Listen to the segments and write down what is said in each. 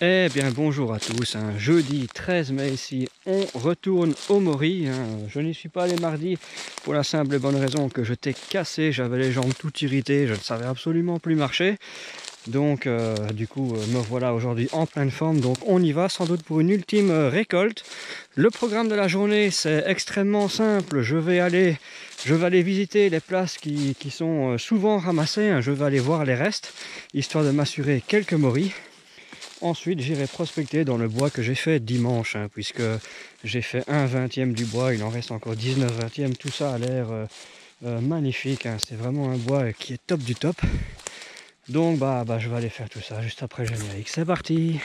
Eh bien bonjour à tous, jeudi 13 mai ici, on retourne au Maury. Je n'y suis pas allé mardi pour la simple et bonne raison que je t'ai cassé, j'avais les jambes toutes irritées, je ne savais absolument plus marcher. Donc du coup me voilà aujourd'hui en pleine forme, donc on y va sans doute pour une ultime récolte. Le programme de la journée c'est extrêmement simple, je vais aller visiter les places qui sont souvent ramassées, je vais aller voir les restes, histoire de m'assurer quelques moris. Ensuite, j'irai prospecter dans le bois que j'ai fait dimanche, puisque j'ai fait 1/20 du bois, il en reste encore 19/20. Tout ça a l'air magnifique, c'est vraiment un bois qui est top du top. Donc, je vais aller faire tout ça juste après le générique. C'est parti!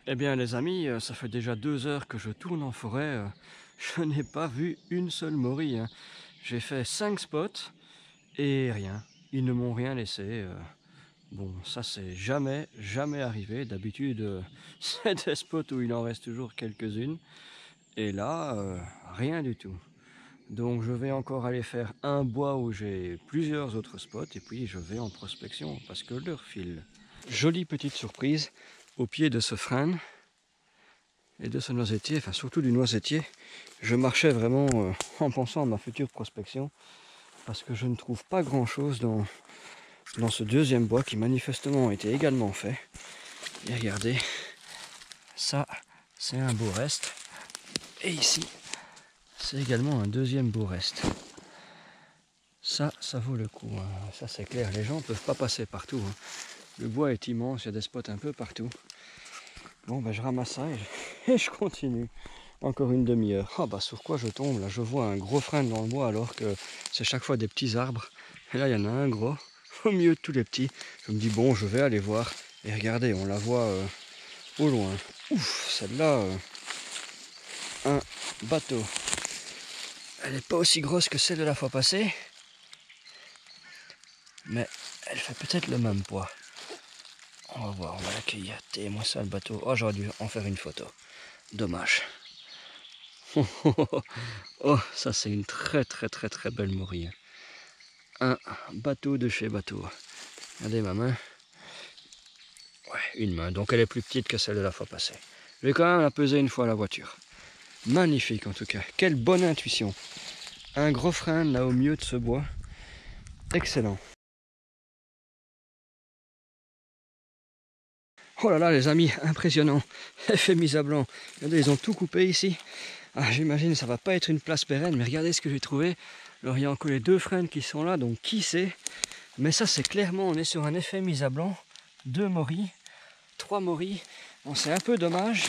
Eh bien les amis, ça fait déjà 2 heures que je tourne en forêt, je n'ai pas vu une seule morie. J'ai fait 5 spots et rien, ils ne m'ont rien laissé. Bon, ça c'est jamais arrivé, d'habitude c'est des spots où il en reste toujours quelques-unes. Et là, rien du tout. Donc je vais encore aller faire un bois où j'ai plusieurs autres spots et puis je vais en prospection parce que l'heure file. Jolie petite surprise au pied de ce frêne et de ce noisetier, enfin surtout du noisetier. Je marchais vraiment en pensant à ma future prospection parce que je ne trouve pas grand chose dans ce deuxième bois qui manifestement a été également fait. Et regardez, ça c'est un beau reste. Et ici, c'est également un deuxième beau reste. Ça vaut le coup. Ça c'est clair, les gens ne peuvent pas passer partout. Le bois est immense, il y a des spots un peu partout. Bon, je ramasse ça et je continue. Encore une demi-heure. Sur quoi je tombe? Là, je vois un gros frêne dans le bois alors que c'est chaque fois des petits arbres. Et là, il y en a un gros au milieu de tous les petits. Je me dis, bon, je vais aller voir. Et regardez, on la voit au loin. Ouf, celle-là, un bateau. Elle n'est pas aussi grosse que celle de la fois passée. Mais elle fait peut-être le même poids. On va voir, on va l'accueillir. Témoin ça le bateau. Oh, j'aurais dû en faire une photo. Dommage. Oh, ça c'est une très belle morie. Un bateau de chez bateau. Regardez ma main. Ouais, une main. Donc elle est plus petite que celle de la fois passée. Je vais quand même la peser une fois à la voiture. Magnifique en tout cas. Quelle bonne intuition. Un gros frêne là au milieu de ce bois. Excellent. Oh là là les amis, impressionnant. Effet mise à blanc. Regardez, ils ont tout coupé ici. J'imagine que ça va pas être une place pérenne, mais regardez ce que j'ai trouvé. Alors il y a encore les 2 frênes qui sont là, donc qui sait. Mais ça c'est clairement, on est sur un effet mise à blanc. 2 moris, 3 moris. Bon, c'est un peu dommage.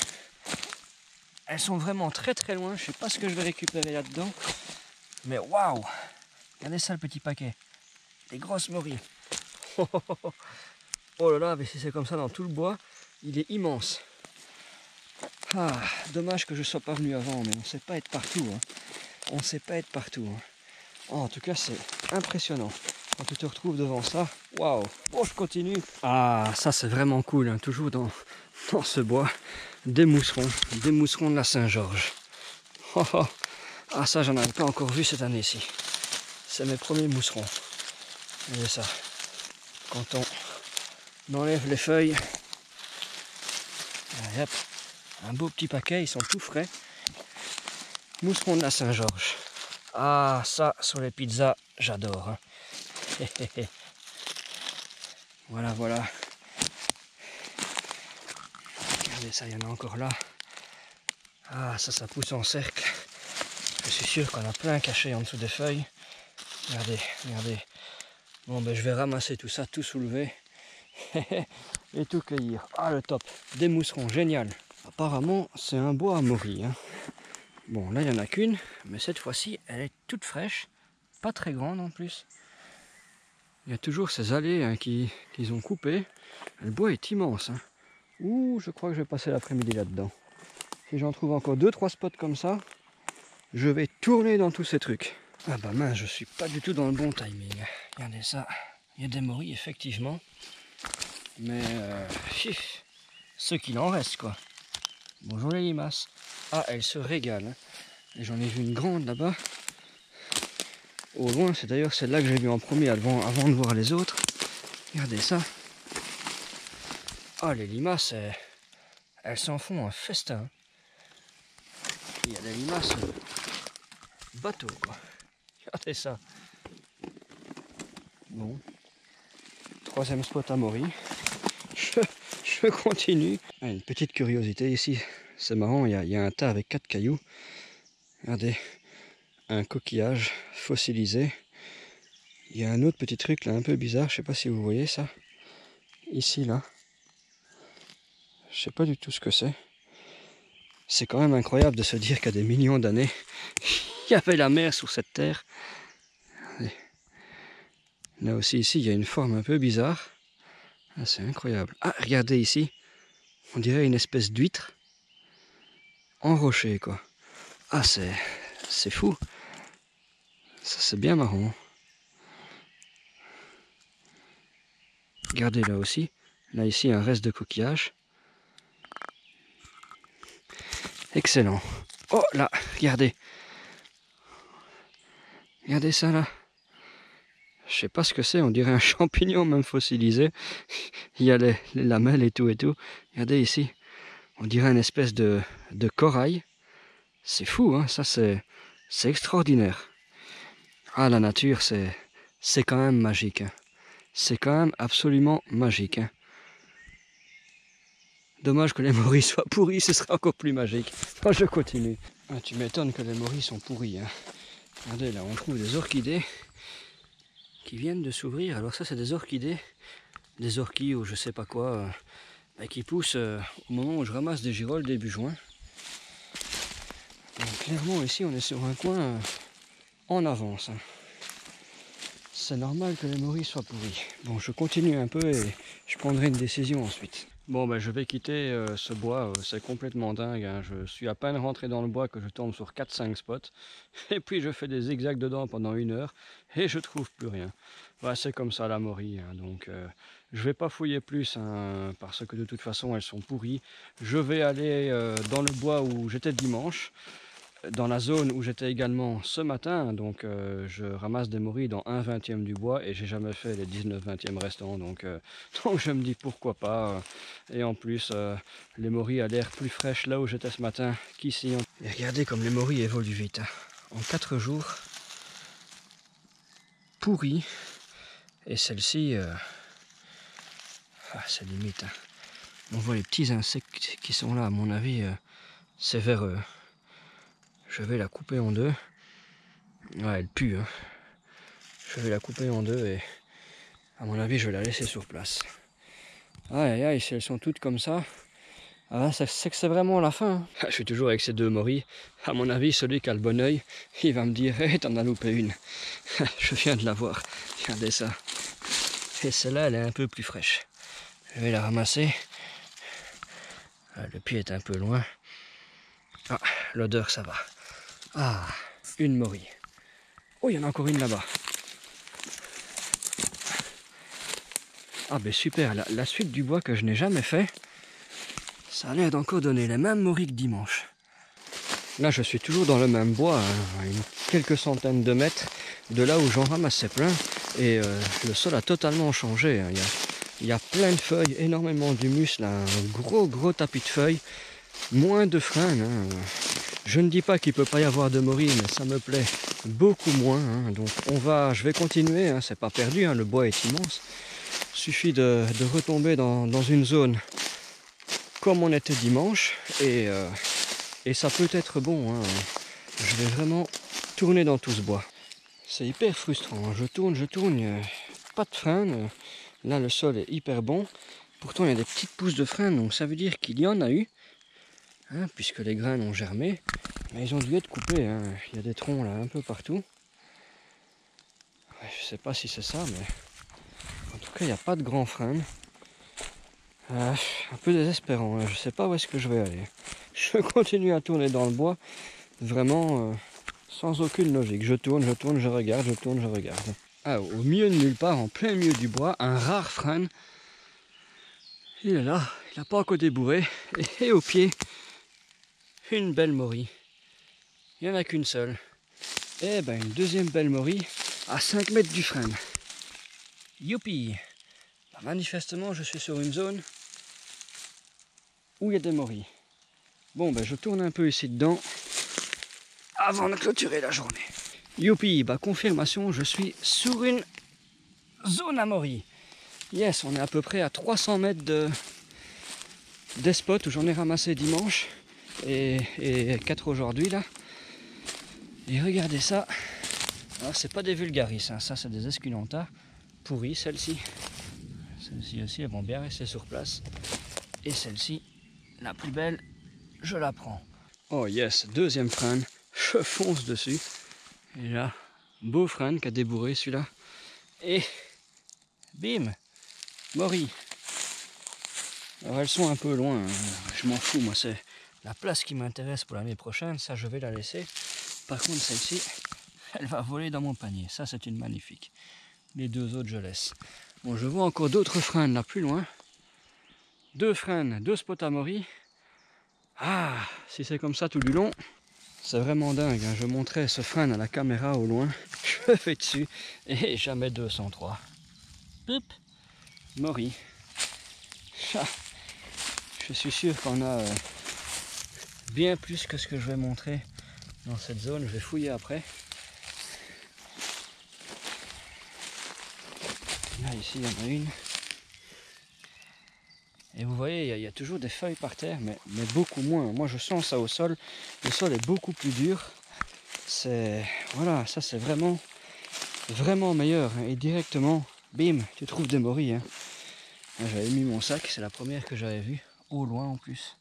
Elles sont vraiment très loin. Je sais pas ce que je vais récupérer là-dedans. Mais waouh! Regardez ça le petit paquet. Des grosses moris. Oh là là, mais si c'est comme ça dans tout le bois, il est immense. Dommage que je ne sois pas venu avant, mais on ne sait pas être partout. On ne sait pas être partout. Oh, en tout cas, c'est impressionnant. Quand tu te retrouves devant ça, waouh! Bon, je continue. Ça c'est vraiment cool, toujours dans ce bois. Des mousserons de la Saint-Georges. Ça, j'en avais pas encore vu cette année-ci. C'est mes premiers mousserons. Regardez ça. Quand on enlève les feuilles, allez, hop, un beau petit paquet, ils sont tout frais. Mousserons de la Saint-Georges. Ça, sur les pizzas, j'adore. Voilà. Regardez ça, il y en a encore là. Ça pousse en cercle. Je suis sûr qu'on a plein caché en dessous des feuilles. Regardez. Bon, je vais ramasser tout ça, tout soulever. Et tout cueillir. Le top. Des mousserons, génial. Apparemment, c'est un bois à moris. Bon, là, il n'y en a qu'une. Mais cette fois-ci, elle est toute fraîche. Pas très grande en plus. Il y a toujours ces allées qu'ils ont coupées. Le bois est immense. Je crois que je vais passer l'après-midi là-dedans. Si j'en trouve encore 2-3 spots comme ça, je vais tourner dans tous ces trucs. Ah bah mince, je suis pas du tout dans le bon timing. Regardez ça, il y a des morilles effectivement. Mais ce qu'il en reste quoi. Bonjour les limaces. Ah, elles se régalent. Et j'en ai vu une grande là-bas. Au loin, c'est d'ailleurs celle-là que j'ai vue en premier avant de voir les autres. Regardez ça. Ah, les limaces, elles s'en font un festin. Il y a des limaces bateau quoi. Regardez ça. Bon. 3e spot à Maury. Je continue. Ah, une petite curiosité ici. C'est marrant, il y a un tas avec 4 cailloux. Regardez. Un coquillage fossilisé. Il y a un autre petit truc là un peu bizarre. Je sais pas si vous voyez ça. Ici là. Je sais pas du tout ce que c'est. C'est quand même incroyable de se dire qu'à des millions d'années, il y avait la mer sur cette terre. Regardez. Là aussi, ici, il y a une forme un peu bizarre. Ah, c'est incroyable. Ah, regardez ici. On dirait une espèce d'huître en rocher, quoi. Ah, c'est fou. Ça, c'est bien marrant. Regardez là aussi. Là, ici, un reste de coquillage. Excellent. Oh, là, regardez. Regardez ça, là. Je sais pas ce que c'est, on dirait un champignon même fossilisé. Il y a les lamelles et tout et tout. Regardez ici, on dirait une espèce de corail. C'est fou, hein, ça c'est extraordinaire. Ah, la nature, c'est quand même magique. Hein. C'est quand même absolument magique. Hein. Dommage que les morilles soient pourris, ce serait encore plus magique. Moi, je continue. Ah, tu m'étonnes que les morilles sont pourris. Hein. Regardez, là, on trouve des orchidées qui viennent de s'ouvrir. Alors ça, c'est des orchidées, des orchis ou je sais pas quoi, qui poussent au moment où je ramasse des girolles début juin. Donc, clairement, ici, on est sur un coin en avance. Hein. C'est normal que les morilles soient pourris. Bon, je continue un peu et je prendrai une décision ensuite. Bon, ben, je vais quitter ce bois, c'est complètement dingue. Hein. Je suis à peine rentré dans le bois que je tombe sur 4-5 spots. Et puis je fais des zigzags dedans pendant 1 heure et je trouve plus rien. Ouais, c'est comme ça la Maury. Hein. Donc je vais pas fouiller plus hein, parce que de toute façon elles sont pourries. Je vais aller dans le bois où j'étais dimanche. Dans la zone où j'étais également ce matin, donc je ramasse des morilles dans 1/20 du bois et j'ai jamais fait les 19/20 restants, donc je me dis pourquoi pas. Et en plus, les morilles a l'air plus fraîches là où j'étais ce matin qu'ici. Et regardez comme les morilles évoluent vite. Hein. En 4 jours, pourries, et celle-ci, c'est limite. Hein. On voit les petits insectes qui sont là, à mon avis, c'est véreux. Je vais la couper en deux. Ouais, elle pue. Hein. Je vais la couper en deux et à mon avis, je vais la laisser sur place. Aïe, aïe, si elles sont toutes comme ça, c'est que c'est vraiment la fin. Hein. Je suis toujours avec ces 2 morilles. À mon avis, celui qui a le bon oeil, il va me dire hey, t'en as loupé une. Je viens de la voir. Regardez ça. Et celle-là, elle est un peu plus fraîche. Je vais la ramasser. Le pied est un peu loin. Ah, l'odeur, ça va. Ah, une morille. Oh, il y en a encore une là-bas. Ah ben super, la suite du bois que je n'ai jamais fait, ça a l'air d'encore donner les mêmes morilles que dimanche. Là je suis toujours dans le même bois, à quelques centaines de mètres de là où j'en ramassais plein. Et le sol a totalement changé. Hein. Il y a plein de feuilles, énormément d'humus, là, un gros tapis de feuilles. Moins de frênes. Hein. Je ne dis pas qu'il ne peut pas y avoir de morilles, mais ça me plaît beaucoup moins. Hein. Donc je vais continuer, hein. C'est pas perdu, hein. Le bois est immense. Suffit de retomber dans une zone comme on était dimanche et ça peut être bon. Hein. Je vais vraiment tourner dans tout ce bois. C'est hyper frustrant. Hein. Je tourne, pas de frêne. Là le sol est hyper bon. Pourtant il y a des petites pousses de frêne, donc ça veut dire qu'il y en a eu. Hein, puisque les graines ont germé, mais ils ont dû être coupés. Hein. Il y a des troncs là un peu partout. Ouais, je sais pas si c'est ça, mais en tout cas il n'y a pas de grand frêne. Un peu désespérant, hein. Je sais pas où est-ce que je vais aller. Je continue à tourner dans le bois, vraiment sans aucune logique. Je tourne, je regarde, je tourne, je regarde. Ah, au milieu de nulle part, en plein milieu du bois, un rare frêne. Il est là, il n'a pas encore débourré. Et au pied, une belle morie. Il n'y en a qu'une seule. Et ben une deuxième belle morie à 5 mètres du frêne. Youpi! Ben, manifestement, je suis sur une zone où il y a des mories. Bon, ben je tourne un peu ici dedans avant de clôturer la journée. Youpi! Bah confirmation, je suis sur une zone à mories. Yes, on est à peu près à 300 mètres des spots où j'en ai ramassé dimanche et 4 aujourd'hui là. Et regardez ça. Alors c'est pas des vulgaris, hein. Ça c'est des esculentas pourries, celles-ci. Celles-ci aussi, elles vont bien rester sur place. Et celle-ci, la plus belle, je la prends. Oh yes, deuxième frêne, je fonce dessus. Et là, beau frêne qui a débourré celui-là. Et bim, morie. Alors elles sont un peu loin, hein. Je m'en fous, moi c'est la place qui m'intéresse pour l'année prochaine, ça je vais la laisser. Par contre celle-ci, elle va voler dans mon panier, ça c'est une magnifique. Les deux autres je laisse. Bon, je vois encore d'autres frênes là plus loin. Deux frênes, deux spots à morie. Ah, si c'est comme ça tout du long, c'est vraiment dingue, hein. Je montrais ce frêne à la caméra au loin, je fais dessus et jamais 203. Poup, morie. Je suis sûr qu'on a bien plus que ce que je vais montrer dans cette zone. Je vais fouiller après. Là, ici, il y en a une. Et vous voyez, il y a toujours des feuilles par terre, mais beaucoup moins. Moi, je sens ça au sol. Le sol est beaucoup plus dur. Voilà, ça c'est vraiment meilleur. Et directement, bim, tu trouves des mories, hein. J'avais mis mon sac, c'est la première que j'avais vue, au loin en plus,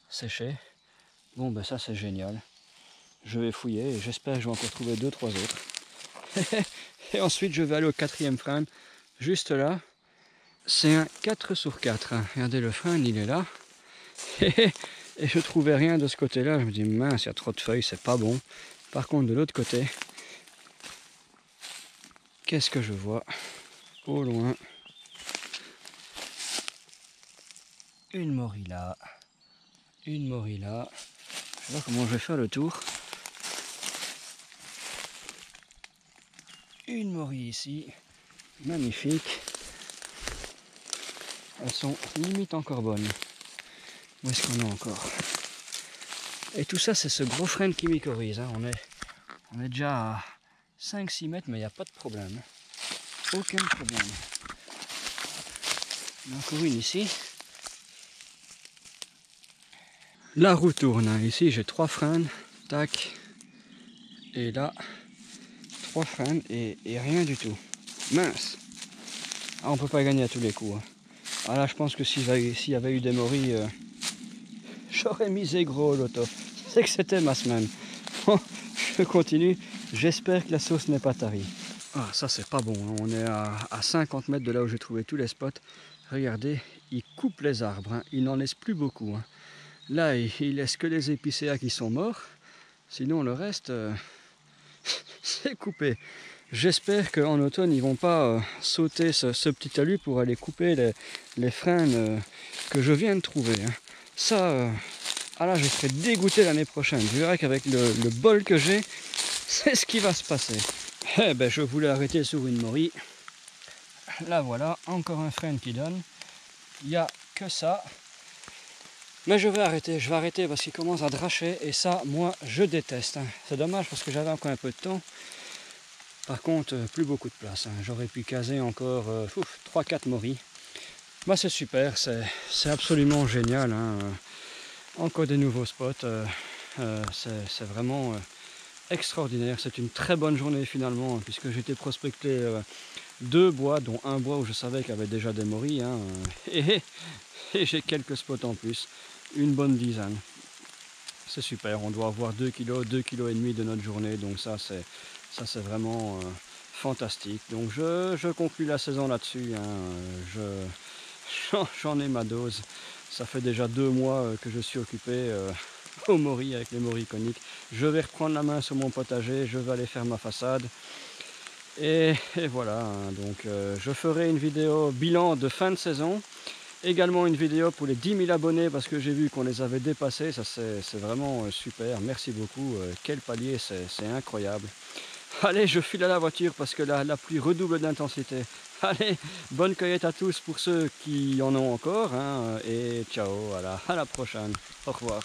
séchée. Bon ben ça c'est génial. Je vais fouiller et j'espère que je vais encore trouver 2-3 autres. Et ensuite je vais aller au quatrième frêne, juste là. C'est un 4 sur 4. Regardez le frêne, il est là. Et je trouvais rien de ce côté-là. Je me dis mince, il y a trop de feuilles, c'est pas bon. Par contre de l'autre côté, qu'est-ce que je vois au loin? Une morie là. Une morie là. Je sais pas comment je vais faire le tour. Une morie ici. Magnifique. Elles sont limite encore bonnes. Où est-ce qu'on est encore? Et tout ça, c'est ce gros frêne qui mycorhize, hein. On est déjà à 5-6 mètres, mais il n'y a pas de problème. Aucun problème. Il y en a encore une ici. La roue tourne, hein. Ici, j'ai 3 frênes. Tac. Et là, 3 frênes et rien du tout. Mince. Ah, on peut pas gagner à tous les coups, hein. Ah là, je pense que s'il y avait eu des mories, j'aurais misé gros au loto. C'est que c'était ma semaine. Bon, je continue. J'espère que la sauce n'est pas tarie. Ah, ça c'est pas bon, hein. On est à 50 mètres de là où j'ai trouvé tous les spots. Regardez, il coupe les arbres, hein. Il n'en laisse plus beaucoup, hein. Là, il laisse que les épicéas qui sont morts. Sinon, le reste, c'est coupé. J'espère qu'en automne, ils vont pas sauter ce petit talus pour aller couper les frênes que je viens de trouver, hein. Ça, ah là, je serai dégoûté l'année prochaine. Je verrai qu'avec le bol que j'ai, c'est ce qui va se passer. Eh ben, je voulais arrêter sur une morie. Là, voilà, encore un frêne qui donne. Il n'y a que ça. Mais je vais arrêter parce qu'il commence à dracher. Et ça, moi, je déteste, hein. C'est dommage parce que j'avais encore un peu de temps. Par contre, plus beaucoup de place, hein. J'aurais pu caser encore 3-4 mories. Bah, c'est super, c'est absolument génial, hein. Encore des nouveaux spots. C'est vraiment extraordinaire. C'est une très bonne journée finalement, puisque j'ai été prospecter 2 bois, dont un bois où je savais qu'il y avait déjà des mories, hein. Et j'ai quelques spots en plus, une bonne dizaine. C'est super, on doit avoir 2 kg, 2,5 kg de notre journée, donc ça c'est vraiment fantastique. Donc je conclue la saison là-dessus, hein. j'en ai ma dose. Ça fait déjà 2 mois que je suis occupé aux morilles avec les morilles coniques. Je vais reprendre la main sur mon potager, je vais aller faire ma façade. Et voilà, hein, donc je ferai une vidéo bilan de fin de saison. Également une vidéo pour les 10 000 abonnés parce que j'ai vu qu'on les avait dépassés. Ça c'est vraiment super. Merci beaucoup. Quel palier, c'est incroyable. Allez, je file à la voiture parce que la pluie redouble d'intensité. Allez, bonne cueillette à tous pour ceux qui en ont encore, hein, et ciao, voilà, à la prochaine. Au revoir.